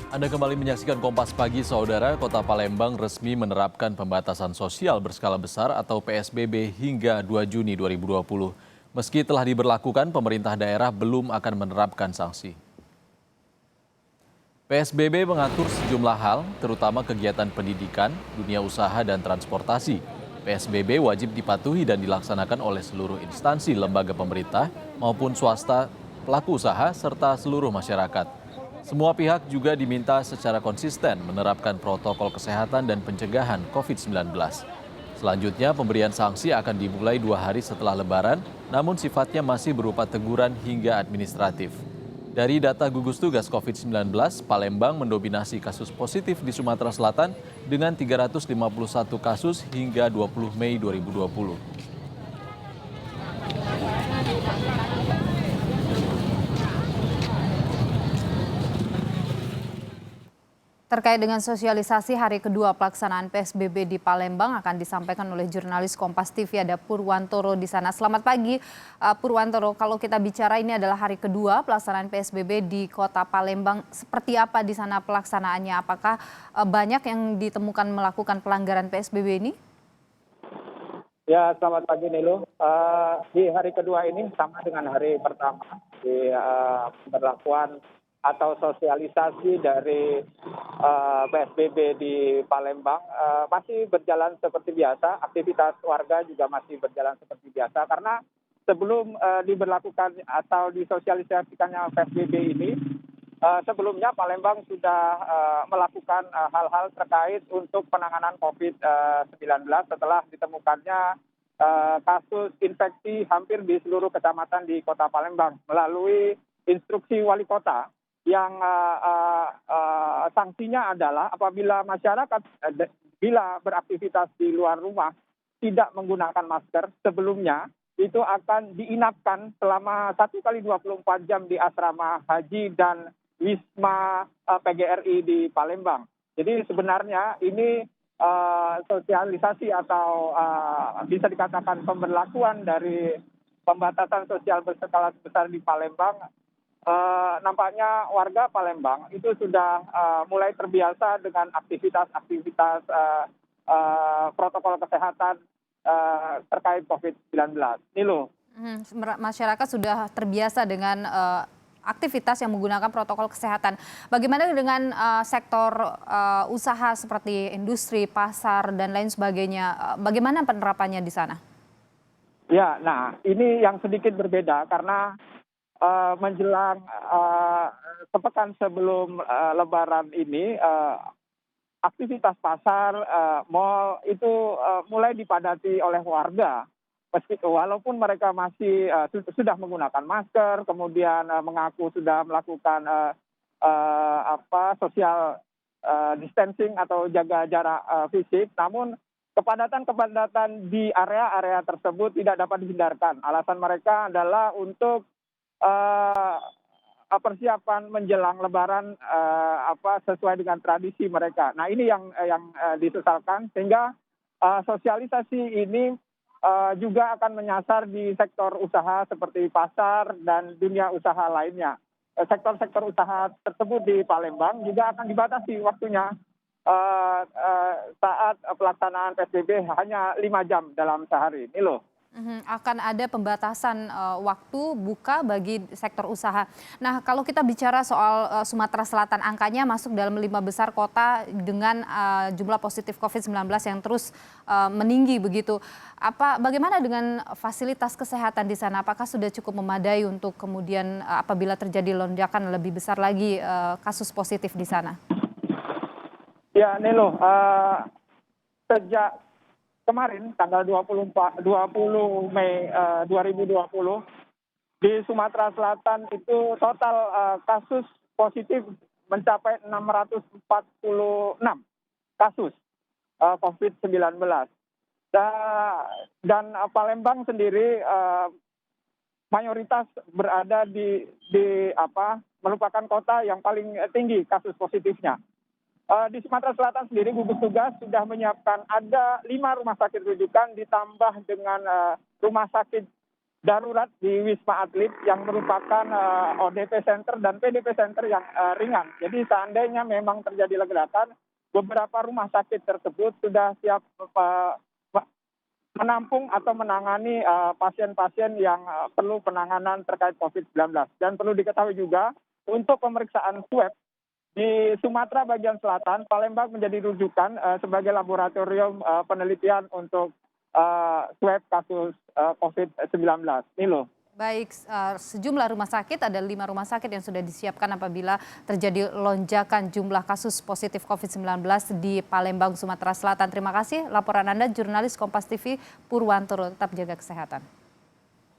Anda kembali menyaksikan Kompas Pagi, Saudara. Kota Palembang resmi menerapkan pembatasan sosial berskala besar atau PSBB hingga 2 Juni 2020. Meski telah diberlakukan, pemerintah daerah belum akan menerapkan sanksi. PSBB mengatur sejumlah hal, terutama kegiatan pendidikan, dunia usaha, dan transportasi. PSBB wajib dipatuhi dan dilaksanakan oleh seluruh instansi lembaga pemerintah maupun swasta, pelaku usaha, serta seluruh masyarakat. Semua pihak juga diminta secara konsisten menerapkan protokol kesehatan dan pencegahan COVID-19. Selanjutnya, pemberian sanksi akan dimulai 2 hari setelah Lebaran, namun sifatnya masih berupa teguran hingga administratif. Dari data gugus tugas COVID-19, Palembang mendominasi kasus positif di Sumatera Selatan dengan 351 kasus hingga 20 Mei 2020. Terkait dengan sosialisasi hari kedua pelaksanaan PSBB di Palembang akan disampaikan oleh jurnalis Kompas TV, ada Purwantoro di sana. Selamat pagi, Purwantoro. Kalau kita bicara ini adalah hari kedua pelaksanaan PSBB di Kota Palembang, seperti apa di sana pelaksanaannya? Apakah banyak yang ditemukan melakukan pelanggaran PSBB ini? Ya, selamat pagi Nilu. Di hari kedua ini sama dengan hari pertama di pemberlakuan atau sosialisasi dari PSBB di Palembang masih berjalan seperti biasa. Aktivitas warga juga masih berjalan seperti biasa karena sebelum diberlakukan atau disosialisasikannya PSBB ini, sebelumnya Palembang sudah melakukan hal-hal terkait untuk penanganan COVID-19 setelah ditemukannya kasus infeksi hampir di seluruh kecamatan di Kota Palembang melalui instruksi wali kota yang sanksinya adalah apabila masyarakat bila beraktivitas di luar rumah tidak menggunakan masker sebelumnya itu akan diinapkan selama 1 kali 24 jam di asrama haji dan Wisma PGRI di Palembang. Jadi sebenarnya ini sosialisasi atau bisa dikatakan pemberlakuan dari pembatasan sosial berskala besar di Palembang. Nampaknya warga Palembang itu sudah mulai terbiasa dengan aktivitas-aktivitas protokol kesehatan terkait COVID-19. Nilu. Masyarakat sudah terbiasa dengan aktivitas yang menggunakan protokol kesehatan. Bagaimana dengan sektor usaha seperti industri, pasar, dan lain sebagainya? Bagaimana penerapannya di sana? Ya, nah ini yang sedikit berbeda karena menjelang sepekan sebelum Lebaran ini, aktivitas pasar, mal itu mulai dipadati oleh warga. Walaupun mereka masih sudah menggunakan masker, kemudian mengaku sudah melakukan social distancing atau jaga jarak fisik, namun kepadatan-kepadatan di area-area tersebut tidak dapat dihindarkan. Alasan mereka adalah untuk persiapan menjelang Lebaran sesuai dengan tradisi mereka. Nah ini yang disesalkan sehingga sosialisasi ini juga akan menyasar di sektor usaha seperti pasar dan dunia usaha lainnya. Sektor-sektor usaha tersebut di Palembang juga akan dibatasi waktunya saat pelaksanaan PSBB hanya 5 jam dalam sehari. Ini loh. Akan ada pembatasan waktu buka bagi sektor usaha. Nah, kalau kita bicara soal Sumatera Selatan, angkanya masuk dalam 5 besar kota dengan jumlah positif COVID-19 yang terus meninggi begitu. Bagaimana dengan fasilitas kesehatan di sana? Apakah sudah cukup memadai untuk kemudian apabila terjadi lonjakan lebih besar lagi kasus positif di sana? Ya, Nelo, sejak kemarin tanggal 20 Mei 2020 di Sumatera Selatan itu total kasus positif mencapai 646 kasus COVID-19. Dan Palembang sendiri mayoritas berada di merupakan kota yang paling tinggi kasus positifnya. Di Sumatera Selatan sendiri gugus tugas sudah menyiapkan ada 5 rumah sakit rujukan ditambah dengan rumah sakit darurat di Wisma Atlet yang merupakan ODP Center dan PDP Center yang ringan. Jadi seandainya memang terjadi ledakan, beberapa rumah sakit tersebut sudah siap menampung atau menangani pasien-pasien yang perlu penanganan terkait COVID-19. Dan perlu diketahui juga untuk pemeriksaan swab di Sumatera bagian selatan, Palembang menjadi rujukan sebagai laboratorium penelitian untuk swab kasus COVID-19. Nilo. Baik, sejumlah rumah sakit, ada 5 rumah sakit yang sudah disiapkan apabila terjadi lonjakan jumlah kasus positif COVID-19 di Palembang, Sumatera Selatan. Terima kasih laporan Anda, jurnalis Kompas TV Purwantoro. Tetap jaga kesehatan.